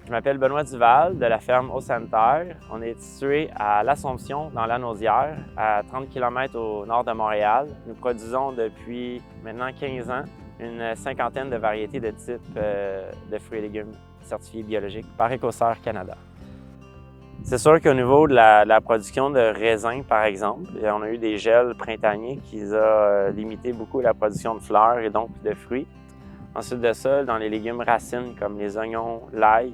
Je m'appelle Benoît Duval de la ferme Au Sanitaire. On est situé à l'Assomption, dans Lanaudière, à 30 km au nord de Montréal. Nous produisons depuis maintenant 15 ans une cinquantaine de variétés de types de fruits et légumes certifiés biologiques par Écossaire Canada. C'est sûr qu'au niveau de la production de raisins, par exemple, on a eu des gels printaniers qui ont limité beaucoup la production de fleurs et donc de fruits. Ensuite de ça, dans les légumes racines comme les oignons, l'ail,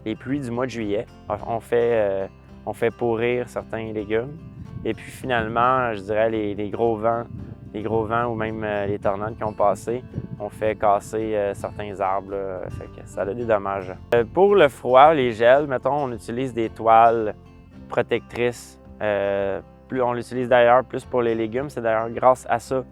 les pluies du mois de juillet, on fait pourrir certains légumes. Et puis finalement, je dirais les gros vents ou même les tornades qui ont passé, ont fait casser certains arbres, fait que ça a des dommages. Pour le froid, les gels, mettons, on utilise des toiles protectrices. On l'utilise d'ailleurs plus pour les légumes. C'est d'ailleurs grâce à ça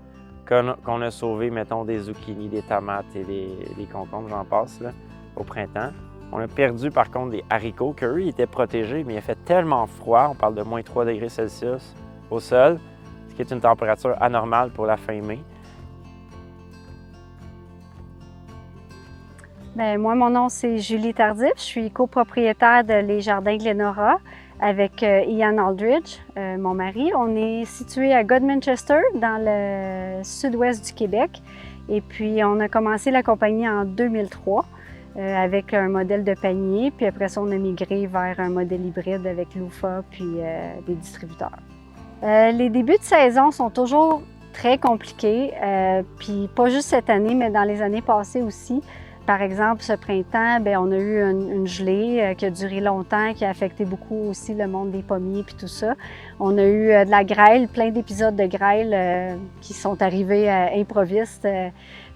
qu'on a sauvé, mettons, des zucchinis, des tomates et des concombres, j'en passe, là, au printemps. On a perdu par contre des haricots, qu'eux, ils étaient protégés, mais il a fait tellement froid, on parle de moins 3 degrés Celsius au sol, ce qui est une température anormale pour la fin mai. Bien, moi, mon nom, c'est Julie Tardif. Je suis copropriétaire de Les Jardins Glenora avec Ian Aldridge, mon mari. On est situé à Godmanchester, dans le sud-ouest du Québec. Et puis, on a commencé la compagnie en 2003 avec un modèle de panier. Puis après ça, on a migré vers un modèle hybride avec l'UFA puis des distributeurs. Les débuts de saison sont toujours très compliqués, puis pas juste cette année, mais dans les années passées aussi. Par exemple, ce printemps, bien, on a eu une gelée qui a duré longtemps, qui a affecté beaucoup aussi le monde des pommiers puis tout ça. On a eu de la grêle, plein d'épisodes de grêle qui sont arrivés à improviste.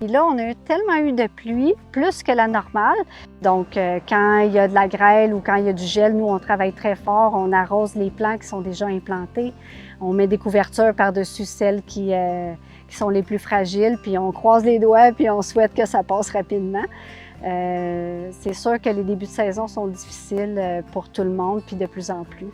Puis là, on a tellement eu de pluie, plus que la normale. Donc, quand il y a de la grêle ou quand il y a du gel, nous, on travaille très fort. On arrose les plants qui sont déjà implantés. On met des couvertures par-dessus celles qui sont les plus fragiles, puis on croise les doigts, puis on souhaite que ça passe rapidement. C'est sûr que les débuts de saison sont difficiles pour tout le monde, puis de plus en plus.